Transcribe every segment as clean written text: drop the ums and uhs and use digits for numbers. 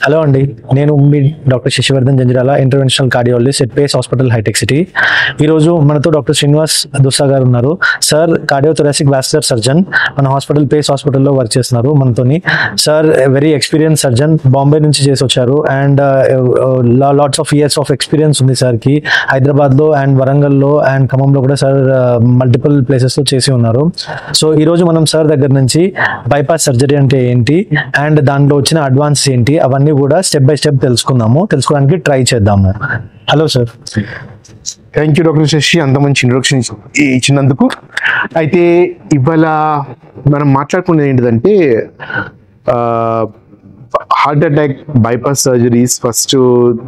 Hello అండి, నేను మీ doctor Shashivardhan Janjirala, interventional cardiologist at Pace hospital హైటెక్ సిటీ. ఈరోజు మనతో డాక్టర్ శ్రీనివాస్ దుస్సా గారు ఉన్నారు. సార్ కార్డియోథొరాసిక్ వాస్కులర్ సర్జన్, మన హాస్పిటల్ పేస్ హాస్పిటల్లో వర్క్ చేస్తున్నారు మనతోని. Sir very experience surgeon, Bombay నుంచి చేసి వచ్చారు and lots of years of experience ఉంది సార్కి. హైదరాబాద్లో అండ్ వరంగల్లో అండ్ ఖమ్మంలో కూడా సార్ మల్టిపుల్ ప్లేసెస్లో చేసి ఉన్నారు. సో ఈరోజు మనం సార్ దగ్గర నుంచి బైపాస్ సర్జరీ అంటే ఏంటి అండ్ దాంట్లో వచ్చిన అడ్వాన్స్ ఏంటి అవన్నీ కూడా స్టెప్ బై స్టెప్ తెలుసుకోవడానికి ట్రై చేద్దాము. Hello sir. Thank you doctor Shashi, అంత మంచి ఇంట్రొడక్షన్ ఇచ్చినందుకు. అయితే ఇవాళ మనం మాట్లాడుకునేది ఏంటిదంటే heart attack bypass surgeries first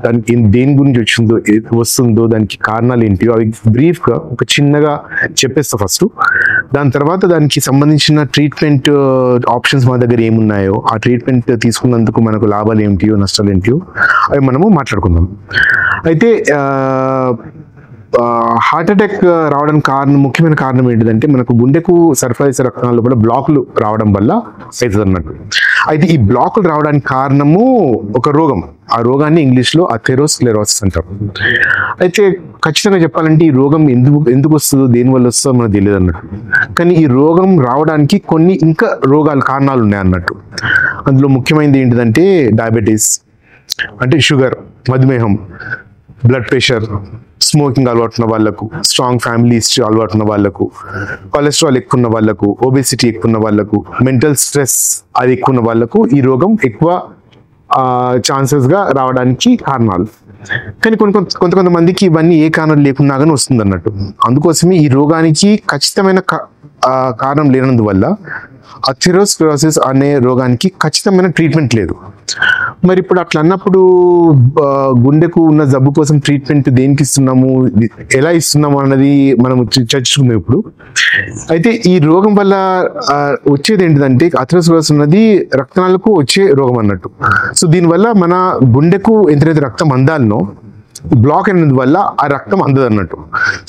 దానికి దేని గురించి వస్తుందో దానికి కారణాలు ఏంటి అవి బ్రీఫ్గా ఒక చిన్నగా చెప్పేస్తా ఫస్ట్. దాని తర్వాత దానికి సంబంధించిన ట్రీట్మెంట్ ఆప్షన్స్ మన దగ్గర ఏమున్నాయో, ఆ ట్రీట్మెంట్ తీసుకున్నందుకు మనకు లాభాలు ఏమిటియో నష్టాలు ఏంటియో అవి మనము మాట్లాడుకుందాం. అయితే హార్ట్ అటాక్ రావడానికి ముఖ్యమైన కారణం ఏంటిదంటే మనకు గుండెకు సరఫరా చేసే రక్తాల్లో కూడా బ్లాకులు రావడం వల్ల అవుతుంది అన్నట్టు. అయితే ఈ బ్లాకులు రావడానికి కారణము ఒక రోగం, ఆ రోగాన్ని ఇంగ్లీష్లో అథెరోస్క్లెరోసిస్ అంటారు. అయితే ఖచ్చితంగా చెప్పాలంటే ఈ రోగం ఎందుకు వస్తుందో దేనివల్ల వస్తుందో మనకు తెలియదు అన్నట్టు. కానీ ఈ రోగం రావడానికి కొన్ని ఇంకా కారణాలు ఉన్నాయి అన్నట్టు. అందులో ముఖ్యమైనది ఏంటిదంటే డయాబెటీస్ అంటే షుగర్, మధుమేహం, బ్లడ్ ప్రెషర్, స్మోకింగ్ అలవాటు ఉన్న వాళ్ళకు, స్ట్రాంగ్ ఫ్యామిలీ హిస్టరీ అలవాటు ఉన్న వాళ్ళకు, కొలెస్ట్రాల్ ఎక్కువ ఉన్న వాళ్ళకు, ఒబేసిటీ ఎక్కువ ఉన్న వాళ్ళకు, మెంటల్ స్ట్రెస్ అది ఎక్కువ ఉన్న వాళ్ళకు ఈ రోగం ఎక్కువ ఛాన్సెస్గా రావడానికి కారణాలు. కానీ కొంతమందికి ఇవన్నీ ఏ కారణం లేకున్నా కానీ వస్తుంది అన్నట్టు. అందుకోసమే ఈ రోగానికి ఖచ్చితమైన కారణం లేనందువల్ల అథెరోస్క్లెరోసిస్ అనే రోగానికి ఖచ్చితమైన ట్రీట్మెంట్ లేదు. మరి ఇప్పుడు అట్లా అన్నప్పుడు గుండెకు ఉన్న జబ్బు కోసం ట్రీట్మెంట్ దేనికి ఇస్తున్నాము, ఎలా ఇస్తున్నాము అన్నది మనం చర్చించుకుందాం ఇప్పుడు. అయితే ఈ రోగం వల్ల వచ్చేది ఏంటిదంటే అథెరోస్క్లెరోసిస్ ఉన్నది రక్తనాళాలకు వచ్చే రోగం అన్నట్టు. సో దీనివల్ల మన గుండెకు ఎంతైతే రక్తం అందాలనో బ్లాక్ అయినందు వల్ల ఆ రక్తం అందదు అన్నట్టు.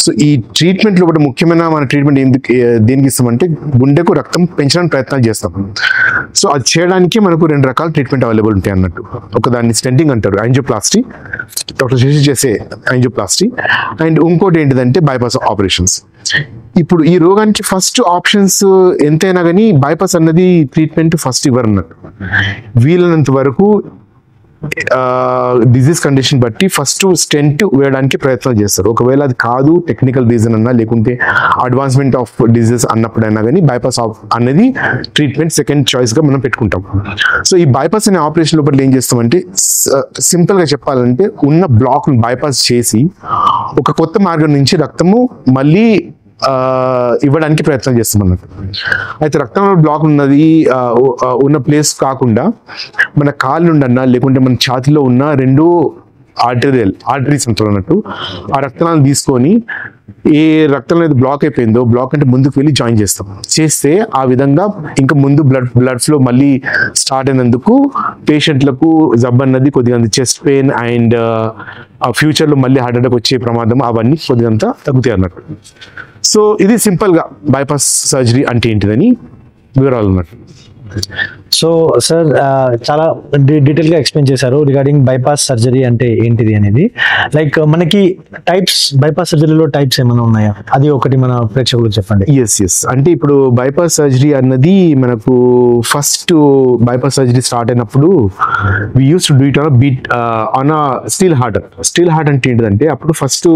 సో ఈ ట్రీట్మెంట్లో కూడా ముఖ్యమైన మన ట్రీట్మెంట్ దేనికి ఇస్తామంటే గుండెకు రక్తం పెంచడానికి ప్రయత్నాలు చేస్తాం. సో అది చేయడానికి మనకు 2 రకాల ట్రీట్మెంట్ అవైలబుల్ ఉంటాయి అన్నట్టు. ఒకదాన్ని స్టెంటింగ్ అంటారు, యాంజియోప్లాస్టీ, డాక్టర్ శశి చేసే యాంజియోప్లాస్టీ. అండ్ ఇంకోటి ఏంటిదంటే బైపాస్ ఆపరేషన్స్. ఇప్పుడు ఈ రోగానికి ఫస్ట్ ఆప్షన్స్ ఎంతైనా కానీ బైపాస్ అన్నది ట్రీట్మెంట్ ఫస్ట్ ఇవ్వరు అన్నట్టు. వీలైనంత వరకు డిజీజ్ కండిషన్ బట్టి ఫస్ట్ స్టెంట్ వేయడానికి ప్రయత్నాలు చేస్తారు. ఒకవేళ అది కాదు, టెక్నికల్ రీజన్ అన్నా లేకుంటే అడ్వాన్స్మెంట్ ఆఫ్ డిజీజ్ అన్నప్పుడైనా కానీ బైపాస్ అనేది ట్రీట్మెంట్ సెకండ్ చాయిస్గా మనం పెట్టుకుంటాం. సో ఈ బైపాస్ అనే ఆపరేషన్ లోపల ఏం చేస్తామంటే సింపుల్గా చెప్పాలంటే ఉన్న బ్లాక్ను బైపాస్ చేసి ఒక కొత్త మార్గం నుంచి రక్తము మళ్ళీ ఇవ్వడానికి ప్రయత్నం చేస్తాం అన్నట్టు. అయితే రక్తంలో బ్లాక్ ఉన్నది ఉన్న ప్లేస్ కాకుండా మన కాలు నుండన్నా లేకుంటే మన ఛాతిలో ఉన్న 2 ఆర్టరీస్ అంటారు అన్నట్టు. ఆ రక్తనాలను తీసుకొని ఏ రక్తం అనేది బ్లాక్ అయిపోయిందో బ్లాక్ అంటే ముందుకు వెళ్ళి జాయిన్ చేస్తే ఆ విధంగా ఇంకా ముందు బ్లడ్ ఫ్లో మళ్ళీ స్టార్ట్ అయినందుకు పేషెంట్లకు జబ్బు అన్నది కొద్దిగా చెస్ట్ పెయిన్ అండ్ ఫ్యూచర్లో మళ్ళీ హార్ట్ అటాక్ వచ్చే ప్రమాదం అవన్నీ కొద్దిగంత తగ్గుతాయి అన్నట్టు. సో ఇది సింపుల్గా బైపాస్ సర్జరీ అంటే ఏంటిదని వివరాలు ఉన్నట్టు. సో సార్ చాలా డీటెయిల్గా ఎక్స్ప్లెయిన్ చేశారు రిగార్డింగ్ బైపాస్ సర్జరీ అంటే ఏంటిది అనేది. లైక్ మనకి బైపాస్ సర్జరీలో టైప్స్ ఏమైనా ఉన్నాయా, అది ఒకటి మన ప్రేక్షకులకు చెప్పండి. ఎస్ అంటే ఇప్పుడు బైపాస్ సర్జరీ అన్నది మనకు ఫస్ట్ బైపాస్ సర్జరీ స్టార్ట్ అయినప్పుడు we used to do it on still heart అంటే ఏంటిదంటే అప్పుడు ఫస్ట్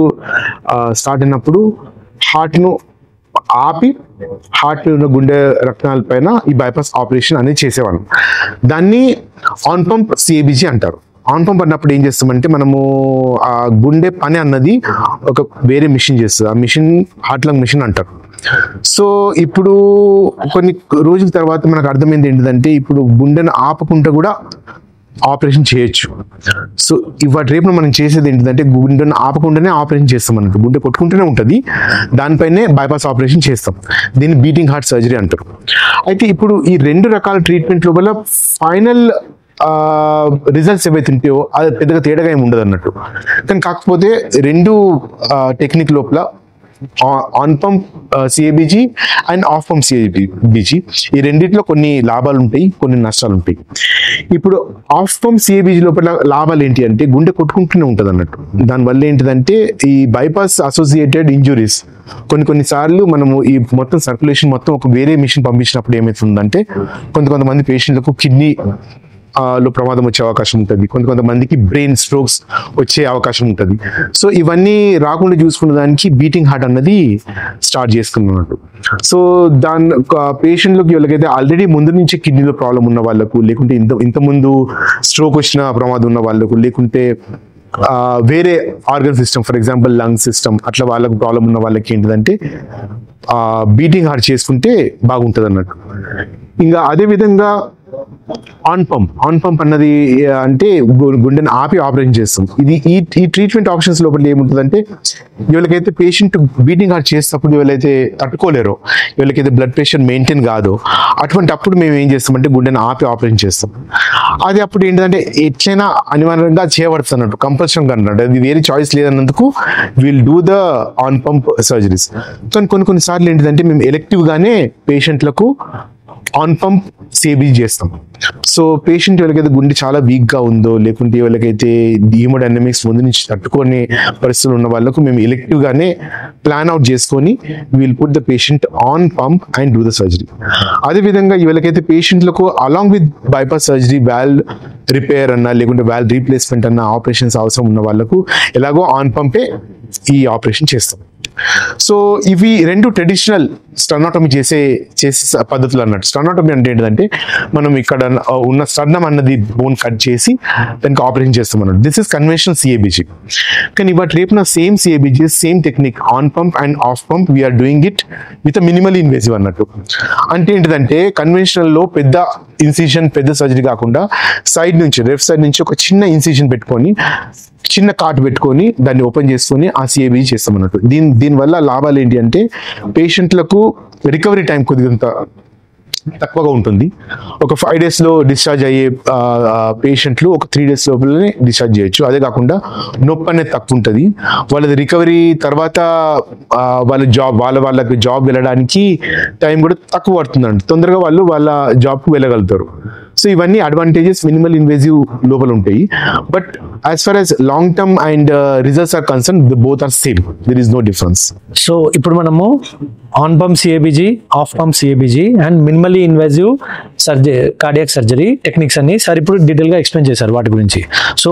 స్టార్ట్ అయినప్పుడు హార్ట్ను ఆపి హార్ట్ ఉన్న గుండె రక్తనాల పైన ఈ బైపాస్ ఆపరేషన్ అనేది చేసేవాళ్ళం. దాన్ని ఆన్ పంప్ సిఏబిజీ అంటారు. ఆన్ పంప్ అన్నప్పుడు ఏం చేస్తామంటే మనము ఆ గుండె పని అన్నది ఒక వేరే మిషన్ చేస్తుంది. ఆ మిషన్ హార్ట్ లంగ్ మిషన్ అంటారు. సో ఇప్పుడు కొన్ని రోజుల తర్వాత మనకు అర్థమైంది ఏంటిదంటే ఇప్పుడు గుండెను ఆపకుండా కూడా ఆపరేషన్ చేయొచ్చు. సో ఇవాటి రేపు మనం చేసేది ఏంటిదంటే గుండెను ఆపకుండానే ఆపరేషన్ చేస్తాం అన్నట్టు. గుండె కొట్టుకుంటూనే ఉంటుంది, దానిపైనే బైపాస్ ఆపరేషన్ చేస్తాం. దీన్ని బీటింగ్ హార్ట్ సర్జరీ అంటారు. అయితే ఇప్పుడు ఈ 2 రకాల ట్రీట్మెంట్ లోపల ఫైనల్ రిజల్ట్స్ ఏవైతే ఉంటాయో అది పెద్దగా తేడాగా ఏమి ఉండదు అన్నట్టు. కానీ కాకపోతే 2 టెక్నిక్ లోపల on pump CABG and off pump సిఏబిజి. ఈ రెండిట్లో కొన్ని లాభాలు ఉంటాయి, కొన్ని నష్టాలు ఉంటాయి. ఇప్పుడు ఆఫ్ పంప్ సిఏబిజి లోపల లాభాలు ఏంటి అంటే గుండె కొట్టుకుంటూనే ఉంటుంది అన్నట్టు. దానివల్ల ఏంటిదంటే ఈ బైపాస్ అసోసియేటెడ్ ఇంజురీస్ కొన్నిసార్లు మనము ఈ మొత్తం సర్క్యులేషన్ మొత్తం ఒక వేరే మిషన్ పంపించినప్పుడు ఏమవుతుందంటే కొంతమంది పేషెంట్లకు కిడ్నీ లో ప్రమాదం వచ్చే అవకాశం ఉంటుంది, కొంతమందికి బ్రెయిన్ స్ట్రోక్స్ వచ్చే అవకాశం ఉంటుంది. సో ఇవన్నీ రాకుండా చూసుకున్న దానికి బీటింగ్ హార్ట్ అన్నది స్టార్ట్ చేసుకున్నట్టు. సో పేషెంట్లకు ఎవరికైతే ఆల్రెడీ ముందు నుంచి కిడ్నీలో ప్రాబ్లం ఉన్న వాళ్ళకు, లేకుంటే ఇంత ముందు స్ట్రోక్ వచ్చిన ప్రమాదం ఉన్న వాళ్ళకు, లేకుంటే వేరే organ system for example lung system అట్లా వాళ్ళకు ప్రాబ్లం ఉన్న వాళ్ళకి ఏంటిదంటే బీటింగ్ హార్ట్ చేసుకుంటే బాగుంటుంది అన్నట్టు. ఇంకా అదే విధంగా ఆన్ పంప్ అన్నది అంటే గుండెని ఆపి ఆపరేషన్ చేస్తాం. ఈ ట్రీట్మెంట్ ఆప్షన్స్ లోపల ఏముంటుందంటే ఎవరికైతే పేషెంట్ బీటింగ్ హార్ట్ చేసేటప్పుడు ఎవరైతే తట్టుకోలేరో, ఎవరికైతే బ్లడ్ ప్రెషర్ మెయింటైన్ కాదో అప్పుడు మేము ఏం చేస్తామంటే గుండెని ఆపి ఆపరేషన్ చేస్తాం. అది అప్పుడు ఏంటంటే ఎట్లయినా అనివార్యంగా చేయబడుతుంది అన్నట్టు, కంపల్సరీగా అన్నట్టు. అది వేరే చాయిస్ లేదన్నందుకు will do the on pump surgeries. కానీ కొన్నిసార్లు ఏంటిదంటే మేము ఎలెక్టివ్ గానే పేషెంట్లకు ఆన్ పంప్ సిఏబిజి చేస్తాం. సో పేషెంట్ ఎవరికైతే గుండె చాలా వీక్ గా ఉందో, లేకుంటే ఎవరికైతే హీమోడైనమిక్స్ ముందు నుంచి తట్టుకునే పరిస్థితులు ఉన్న వాళ్ళకు మేము ఎలెక్టివ్ గానే ప్లాన్ అవుట్ చేసుకొని will put the patient on pump and do the surgery. అదేవిధంగా ఎవరికైతే పేషెంట్లకు along with bypass surgery valve repair అన్నా, లేకుంటే వాల్వ్ రీప్లేస్మెంట్ అన్న ఆపరేషన్స్ అవసరం ఉన్న వాళ్ళకు ఎలాగో ఆన్ పంపే ఈ ఆపరేషన్ చేస్తాం. సో ఇవి రెండు ట్రెడిషనల్ స్టర్నాటమీ చేసే పద్ధతులు అన్నట్టు. స్టర్నాటమీ అంటే ఏంటంటే మనం ఇక్కడ ఉన్న స్టర్నమ్ అన్నది బోన్ కట్ చేసి దానికి ఆపరేషన్ చేస్తాం అన్నట్టు. This is conventional CABG. కానీ ఇవాటి రేపున same CABG, same technique on pump and off pump we are doing it with minimal invasive అన్నట్టు. అంటే ఏంటిదంటే కన్వెన్షనల్ లో పెద్ద ఇన్సిషన్, పెద్ద సర్జరీ కాకుండా సైడ్ నుంచి, లెఫ్ట్ సైడ్ నుంచి ఒక చిన్న ఇన్సిషన్ పెట్టుకొని, చిన్న కాట్ పెట్టుకొని దాన్ని ఓపెన్ చేసుకొని ఆ సిఏబిజి చేస్తాం అన్నట్టు. దీనివల్ల లాభాలు ఏంటి అంటే పేషెంట్లకు రికవరీ టైం కొద్దిగా తక్కువగా ఉంటుంది. ఒక 5 days లో డిశ్చార్జ్ అయ్యే పేషెంట్లు ఒక 3 days లోపలనే డిశ్చార్జ్ చేయొచ్చు. అదే కాకుండా నొప్పి అనేది తక్కువ ఉంటుంది. వాళ్ళది రికవరీ తర్వాత వాళ్ళకి జాబ్ వెళ్ళడానికి టైం కూడా తక్కువ పడుతుందండి. తొందరగా వాళ్ళ జాబ్కు వెళ్ళగలుగుతారు. సో ఇవన్నీ అడ్వాంటేజెస్ మినిమల్ ఇన్వేజివ్ లోపల ఉంటాయి. But as far as long term and results are concern both are same, there is no difference. So ఇప్పుడు మనము on pump CABG, off pump CABG and minimally invasive cardiac surgery techniques అన్ని sir ఇప్పుడు detail గా explain చేశారు వాటి గురించి. So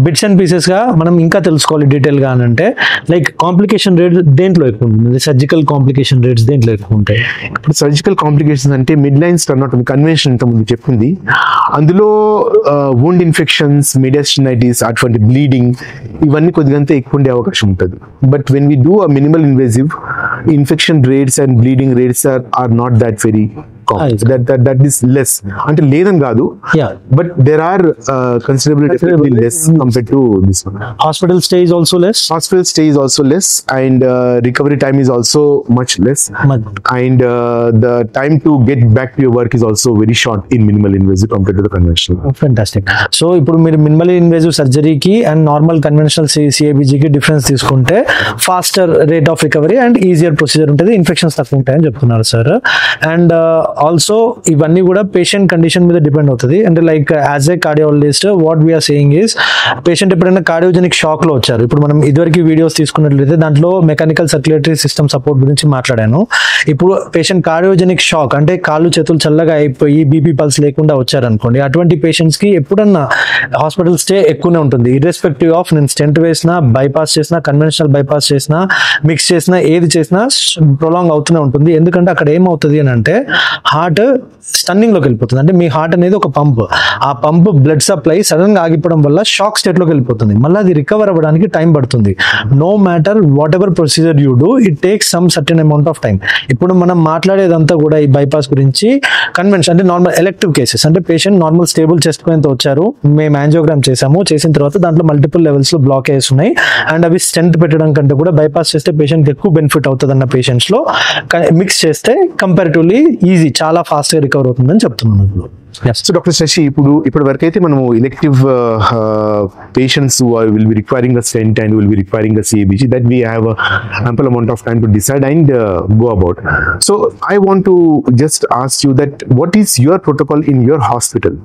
bits and pieces గా మనం ఇంకా తెలుసుకోవాలి డీటెయిల్ గా అంటే లైక్ కాంప్లికేషన్ రేట్ దేంట్లో ఎక్కువ ఉంటుంది, సర్జికల్ కాంప్లికేషన్ రేట్స్ దేంట్లో ఎక్కువ ఉంటాయి? ఇప్పుడు సర్జికల్ కాంప్లికేషన్స్ అంటే మిడ్ లైన్ స్టర్నాటమీ కన్వెన్షన్ ఇంత ముందు చెప్పింది, అందులో వూండ్ ఇన్ఫెక్షన్స్, మీడియాస్టినైటిస్, అటువంటి బ్లీడింగ్ ఇవన్నీ కొద్దిగా ఎక్కువ ఉండే అవకాశం ఉంటుంది. But when we do a minimal invasive, infection rates and bleeding rates are not that very common. That is less. అంటే లేదని కాదు, but there are considerably less compared to this one. Hospital stay is also less. Hospital stay is also less, and recovery time is also much less. And the time to get back to your work is also very short in minimal invasive compared to the conventional. Fantastic. So ఇప్పుడు మీరు minimal invasive సర్జరీకి and normal conventional సిఏబిజికి difference తీసుకుంటే faster rate of recovery and easier procedure ఉంటుంది, infections తక్కువ ఉంటాయని చెప్తున్నారు sir. And also ఇవన్నీ కూడా పేషెంట్ కండిషన్ మీద డిపెండ్ అవుతుంది. అంటే like as a cardiologist what we're saying is patient ఎప్పుడైనా కార్డియోజెనిక్ షాక్ లో వచ్చారు. ఇప్పుడు మనం ఇదివరకు వీడియోస్ తీసుకున్నట్లయితే దాంట్లో మెకానికల్ సర్క్యులేటరీ సిస్టమ్ సపోర్ట్ గురించి మాట్లాడాను. ఇప్పుడు పేషెంట్ కార్డియోజెనిక్ షాక్ అంటే కాళ్ళు చేతులు చల్లగా అయిపోయి బీపీ పల్స్ లేకుండా వచ్చారనుకోండి, అటువంటి పేషెంట్స్ కి ఎప్పుడన్నా హాస్పిటల్ స్టే ఎక్కువనే ఉంటుంది. ఇర్రెస్పెక్టివ్ ఆఫ్ నేను స్టెంట్ వేసినా, బైపాస్ చేసినా, కన్వెన్షనల్ బైపాస్ చేసినా, మిక్స్ చేసినా, ఏది చేసినా ప్రొలాంగ్ అవుతూనే ఉంటుంది. ఎందుకంటే అక్కడ ఏమవుతుంది అని అంటే హార్ట్ స్టన్నింగ్ లోకి వెళ్ళిపోతుంది. అంటే మీ హార్ట్ అనేది ఒక పంప్, ఆ పంప్ బ్లడ్ సప్లై సడన్ గా ఆగిపోవడం వల్ల షాక్ స్టేట్ లోకి వెళ్ళిపోతుంది. మళ్ళీ అది రికవర్ అవ్వడానికి టైం పడుతుంది. No matter whatever procedure you do, it takes some certain amount of time. ఇప్పుడు మనం మాట్లాడేదంతా కూడా ఈ బైపాస్ గురించి కన్వెన్షన్ అంటే నార్మల్ ఎలెక్టివ్ కేసెస్. అంటే patient normal stable chest pain తో వచ్చారు, మేము యాంజియోగ్రామ్ చేసాము, చేసిన తర్వాత దాంట్లో మల్టిపుల్ లెవెల్స్ లో బ్లాకేజెస్ ఉన్నాయి అండ్ అవి స్టెంట్ పెట్టడం కంటే కూడా బైపాస్ చేస్తే పేషెంట్ ఎక్కువ బెనిఫిట్ అవుతుంది అన్న పేషెంట్స్ లో మిక్స్ చేస్తే కంపారిటివ్లీ ఈజీ, చాలా ఫాస్ట్గా రికవర్ అవుతుందని చెప్తున్నాను ఇప్పుడు. సో డాక్టర్ శశి, ఇప్పటి వరకు అయితే మనము elective patients will be requiring a stent and will be requiring a CABC that we have ample amount of time to decide and go about. So I want to just ask you that what is your protocol in your hospital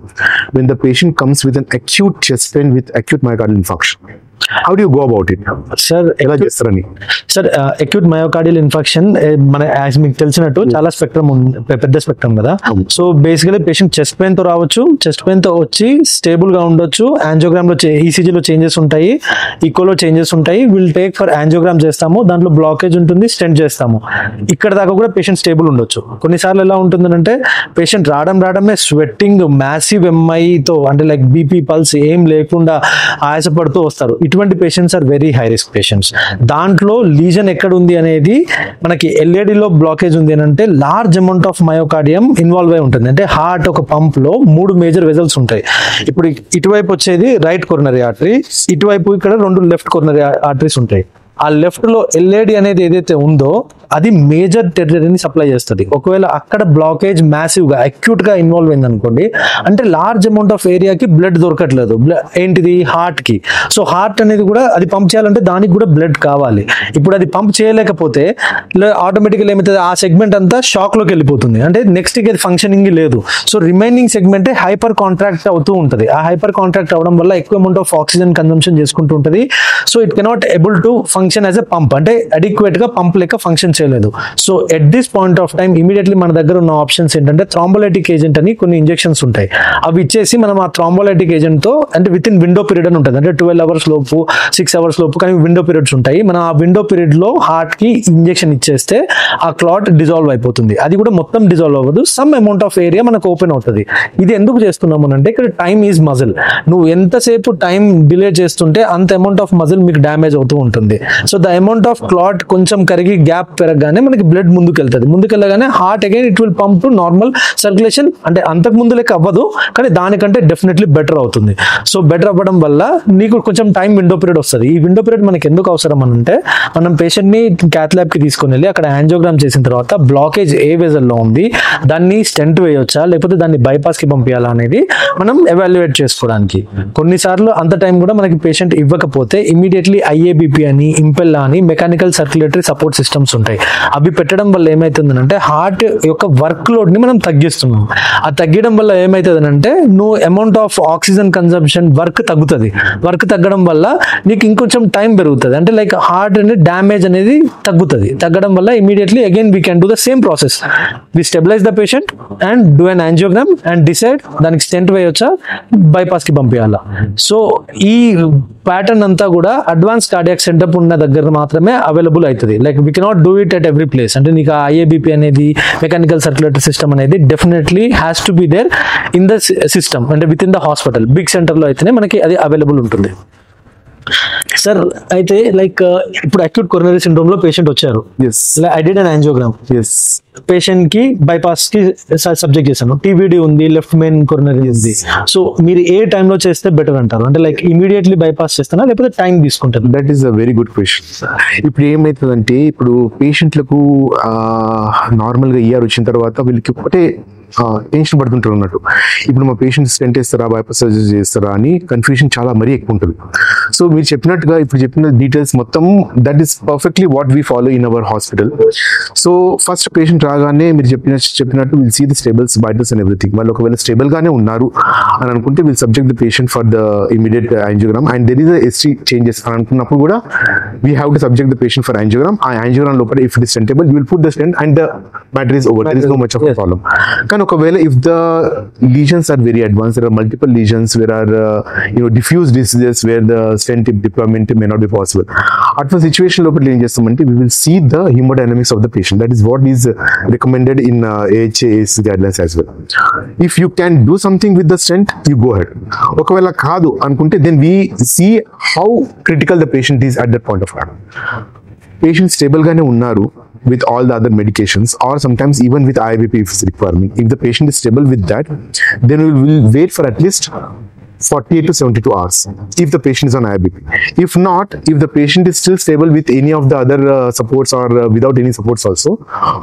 when the patient comes with an acute chest pain with acute myocardial infarction? How do you go about it? Sir acute myocardial infection మన as మీకు తెలిసినట్టు చాలా spectrum ఉంది, పెద్ద spectrum కదా. So basically patient chest pain తో రావచ్చు, chest pain తో వచ్చి స్టేబుల్ గా ఉండొచ్చు, యాంజియోగ్రామ్ లో ఈసీజీలో చేంజెస్ ఉంటాయి, ఈకోలో చేంజెస్ ఉంటాయి, విల్ టేక్ ఫర్ యాంజియోగ్రామ్ చేస్తాము, దాంట్లో బ్లాకేజ్ ఉంటుంది, స్టెంట్ చేస్తాము. ఇక్కడ దాకా కూడా పేషెంట్ స్టేబుల్ ఉండొచ్చు. కొన్నిసార్లు ఎలా ఉంటుందంటే పేషెంట్ రావడమే స్వెట్టింగ్, మ్యాసివ్ ఎంఐతో అంటే లైక్ బీపీ పల్స్ ఏం లేకుండా ఆయాసపడుతూ వస్తారు. ఇటువంటి patients are very high risk patients. దాంట్లో లీజన్ ఎక్కడ ఉంది అనేది మనకి ఎల్ఏడిలో బ్లాకేజ్ ఉంది అని అంటే large amount of myocardium involve అయి ఉంటుంది. అంటే హార్ట్ ఒక పంప్ లో 3 మేజర్ వెజల్స్ ఉంటాయి. ఇప్పుడు ఇటువైపు వచ్చేది రైట్ కొరనరీ ఆర్టరీ, ఇటువైపు ఇక్కడ 2 లెఫ్ట్ కొరనరీ ఆర్టరీస్ ఉంటాయి. ఆ లెఫ్ట్ లో ఎల్ఏడి అనేది ఏదైతే ఉందో అది మేజర్ టెరిటరీని సప్లై చేస్తుంది. ఒకవేళ అక్కడ బ్లాకేజ్ మ్యాసివ్ గా అక్యూట్ గా ఇన్వాల్వ్ అయింది అనుకోండి, అంటే లార్జ్ అమౌంట్ ఆఫ్ ఏరియాకి బ్లడ్ దొరకట్లేదు, ఏంటిది హార్ట్ కి. సో హార్ట్ అనేది కూడా అది పంప్ చేయాలంటే దానికి కూడా బ్లడ్ కావాలి. ఇప్పుడు అది పంప్ చేయలేకపోతే ఆటోమేటిక్గా ఏమవుతుంది, ఆ సెగ్మెంట్ అంతా షాక్ లోకి వెళ్ళిపోతుంది, అంటే నెక్స్ట్ కి అది ఫంక్షనింగ్ లేదు. So remaining segment hyper contract అవుతూ ఉంటుంది. ఆ హైపర్ కాంట్రాక్ట్ అవడం వల్ల ఎక్కువ అమౌంట్ ఆఫ్ ఆక్సిజన్ కన్సంప్షన్ చేసుకుంటూ ఉంటుంది. So it cannot able to function as a pump, అంటే అడిక్వేట్ గా పంప్ లెక్క ఫంక్షన్ చేయలేదు. So at this point of time immediately మన దగ్గర ఉన్న ఆప్షన్స్ ఏంటంటే థ్రాంబోలైటిక్ ఏజెంట్ అని కొన్ని ఇంజెక్షన్స్ ఉంటాయి. అవి ఇచ్చేసి మనం ఆ థ్రాంబోలైటిక్ ఏజెంట్ తో అంటే విత్ ఇన్ విండో పీరియడ్ అని ఉంటుంది, అంటే 12 hours లోపు 6 hours లోపు, కానీ విండో పీరియడ్స్ ఉంటాయి. మనం ఆ విండో పీరియడ్ లో హార్ట్ కి ఇంజెక్షన్ ఇచ్చేస్తే ఆ క్లాట్ డిజాల్వ్ అయిపోతుంది. అది కూడా మొత్తం డిజాల్వ్ అవ్వదు, సమ్ అమౌంట్ ఆఫ్ ఏరియా మనకు ఓపెన్ అవుతుంది. ఇది ఎందుకు చేస్తున్నాము అంటే ఇక్కడ టైమ్ ఈజ్ మజిల్. నువ్వు ఎంతసేపు టైం డిలే చేస్తుంటే అంత అమౌంట్ ఆఫ్ మజిల్ మీకు డ్యామేజ్ అవుతూ ఉంటుంది. So the amount of clot కొంచెం కరిగి గ్యాప్ పెరగగానే మనకి బ్లడ్ ముందుకెళ్తుంది. ముందుకెళ్ళగానే heart again it will pump to normal circulation. అంటే అంతకు ముందు లెక్క అవ్వదు, కానీ దానికంటే డెఫినెట్లీ బెటర్ అవుతుంది. సో బెటర్ అవ్వడం వల్ల నీకు కొంచెం టైం విండో పీరియడ్ వస్తుంది. ఈ విండో పీరియడ్ మనకి ఎందుకు అవసరం అని అంటే మనం పేషెంట్ ని క్యాత్ ల్యాబ్ కి తీసుకుని వెళ్ళి అక్కడ యాంజియోగ్రామ్ చేసిన తర్వాత బ్లాకేజ్ ఏ వెజల్లో ఉంది, దాన్ని స్టెంట్ వేయొచ్చా లేకపోతే దాన్ని బైపాస్ కి పంపించాలా అనేది మనం ఎవాల్యుయేట్ చేసుకోవడానికి. కొన్నిసార్లు అంత టైం కూడా మనకి పేషెంట్ ఇవ్వకపోతే ఇమీడియట్లీ ఐఏబిపి అని, ఇంపెల్లా అని మెకానికల్ సర్క్యులేటరీ సపోర్ట్ సిస్టమ్స్ ఉంటాయి. అవి పెట్టడం వల్ల ఏమైతుందంటే హార్ట్ యొక్క వర్క్ లోడ్ ని మనం తగ్గిస్తున్నాం. ఆ తగ్గడం వల్ల ఏమైతుందంటే నువ్వు amount of oxygen consumption work తగ్గుతుంది. వర్క్ తగ్గడం వల్ల నీకు ఇంకొంచెం టైం పెరుగుతుంది, అంటే లైక్ హార్ట్ అనేది డ్యామేజ్ అనేది తగ్గుతుంది. తగ్గడం వల్ల immediately again we can do the same process. We stabilize the patient and do an angiogram and decide దానికి స్టెంట్ వేయొచ్చా బైపాస్ కి పంపించాలా. సో ఈ ప్యాటర్న్ అంతా కూడా అడ్వాన్స్ కార్డియాక్ సెటప్ ఉన్న దగ్గర మాత్రమే అవైలబుల్ అవుతుంది. Like we cannot do it at every place. అంటే నీకు ఐఏబిపి అనేది మెకానికల్ సర్క్యులేటరీ సిస్టమ్ అనేది definitely has to be there in the system, అంటే within the hospital. Big centre లో అయితేనే మనకి అది అవైలబుల్ ఉంటుంది. సార్ అయితే లైక్ ఇప్పుడు అక్యూట్ కొరోనరీ సిండ్రోమ్ లో పేషెంట్ వచ్చారు, I did an angiogram, patient కి బైపాస్ కి సబ్జెక్ట్ చేశాను, టీబీడీ ఉంది, లెఫ్ట్ మెయిన్ కొరోనరీ ఉంది. సో మీరు ఏ టైంలో చేస్తే బెటర్ అంటారు? అంటే లైక్ ఇమీడియట్లీ బైపాస్ చేస్తానా లేకపోతే టైం తీసుకుంటారు? That is a very good question. ఇప్పుడు ఏమవుతుందంటే ఇప్పుడు పేషెంట్లకు నార్మల్గా ఈఆర్ వచ్చిన తర్వాత వీళ్ళకి ఒకటే టెన్షన్ పడుతుంటారు అన్నట్టు. ఇప్పుడు మా పేషెంట్ స్టెంట్ వేస్తారా బైపాస్ సర్జరీ చేస్తారా అని కన్ఫ్యూజన్ చాలా మరీ ఎక్కువ ఉంటుంది. సో మీరు చెప్పినట్టుగా ఇప్పుడు చెప్పిన డీటెయిల్స్ మొత్తం that is perfectly what we follow in our hospital. So first patient రాగానే మీరు చెప్పినట్టు will see the stables vitals and everything. వాళ్ళు ఒకవేళ స్టేబుల్ గానే ఉన్నారు అని అనుకుంటే will subject the patient for the immediate angiogram and there is ST changes అని అనుకున్నప్పుడు కూడా we have to subject the patient for angiogram. ఆ యాంజియోగ్రామ్ లోపల if it is stentable you will put the stent and the matter is over. There is no much of problem. కానీ ఒకవేళ if the lesions are very advanced, there are multiple lesions, there are diffuse diseases where the stent deployment may not be possible. At the situation local we will see the hemodynamics of the patient. That is what is recommended in AHA's guidelines as well. If you can do something with the stent, you go ahead. Okavela kaadu anukunte then we see how critical the patient is at that point of time. Patient stable gaane unnaru with all the other medications or sometimes even with IVP if it's requirement. If the patient is stable with that, then we will wait for at least 48 to 72 hours if the patient is on IBP. If not, if the patient is still stable with any of the other supports or without any supports also,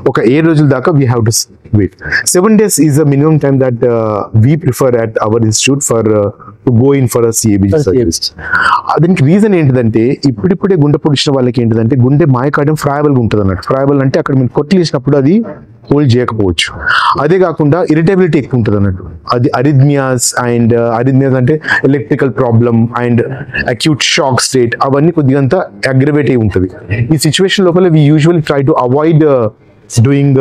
okay, 7 రోజుల దాకా we have to wait. 7 days is the minimum time that we prefer at our institute for to go in for a CABG surgery. దీనికి reason ఏంటిదంటే ఇప్పుడిప్పుడే గుండె పొడిచిన వాళ్ళకి ఏంటిదంటే గుండె మయోకార్డియం ఫ్రాయబుల్గా ఉంటుంది అన్నట్టు. ఫ్రాయబుల్ అంటే అక్కడ మీరు కొట్లేసినప్పుడు అది హోల్డ్ చేయకపోవచ్చు. అదే కాకుండా ఇరిటబిలిటీ ఎక్కువ ఉంటుంది అన్నట్టు. అది అరిథ్మియాస్ అంటే electrical problem and acute shock state అవన్నీ కొద్దిగా అంతా అగ్రవేట్ అయి ఉంటుంది. ఈ సిచ్యువేషన్ లోపల we usually try to avoid doing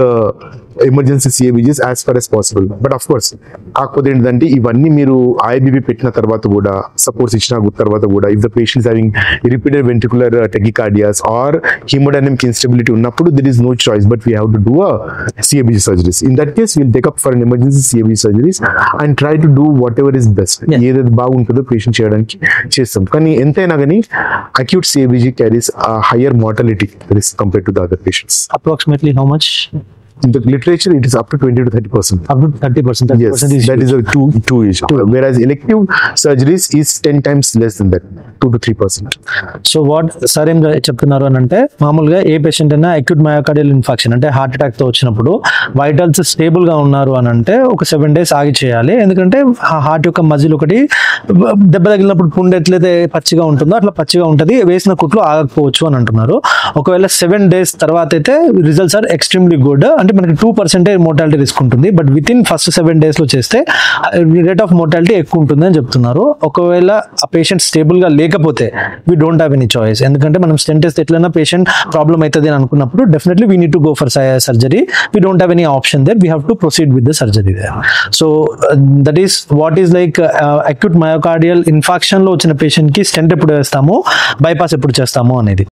emergency CABGs as far as possible. But of course కాకపోతే ఏంటంటే ఇవన్నీ మీరు IBP పెట్టిన తర్వాత కూడా సపోర్ట్స్ ఇచ్చిన తర్వాత కూడా if the patient is having repeated ventricular tachycardias or hemodynamic instability ఉన్నప్పుడు there is no choice but we have to do CABG surgeries. In that case we'll take up for an emergency CABG surgeries and try to do whatever is best. ఏదైతే బాగుంటుందో patient చేయడానికి చేస్తాం. కానీ ఎంతైనా కానీ acute CABG carries a higher mortality risk compared to the other patients. Approximately how much? In the literature, it is up to 20 to 30%. Up to 30%. Yes, that is a two age. Whereas elective surgeries is 10 times less than that, 2 to 3%. So what sir ఏం చెప్తున్నారు అని అంటే మామూలుగా ఏ patient అయినా acute myocardial infarction అంటే heart attack తో వచ్చినప్పుడు vitals stable గా ఉన్నారు అని అంటే ఒక 7 days ఆగి చేయాలి. ఎందుకంటే హార్ట్ యొక్క మజిల్ ఒకటి దెబ్బ తగిలినప్పుడు పుండు ఎట్లయితే పచ్చిగా ఉంటుందో అట్లా పచ్చిగా ఉంటుంది, వేసిన కుట్లు ఆగకపోవచ్చు అని అంటున్నారు. ఒకవేళ 7 days తర్వాత అయితే రిజల్ట్స్ ఆర్ ఎక్స్ట్రీమ్లీ గుడ్. అంటే మనకి 2% మోర్టాలిటీ రిస్క్ ఉంటుంది. But with in first 7 days లో చేస్తే రేట్ ఆఫ్ మోర్టాలిటీ ఎక్కువ ఉంటుంది అని చెప్తున్నారు. ఒకవేళ ఆ పేషెంట్ స్టేబుల్ గా లేకపోతే we don't have any choice. ఎందుకంటే మనం స్టెంట్ వేస్తే ఎట్లైనా పేషెంట్ ప్రాబ్లమ్ అవుతుంది అని అనుకున్నప్పుడు definitely we need to go for surgery. We don't have any option there, we have to proceed with the surgery there. So that is what is like acute myocardial infarction లో వచ్చిన patient కి stent ఎప్పుడు వేస్తాము, bypass ఎప్పుడు చేస్తాము అనేది.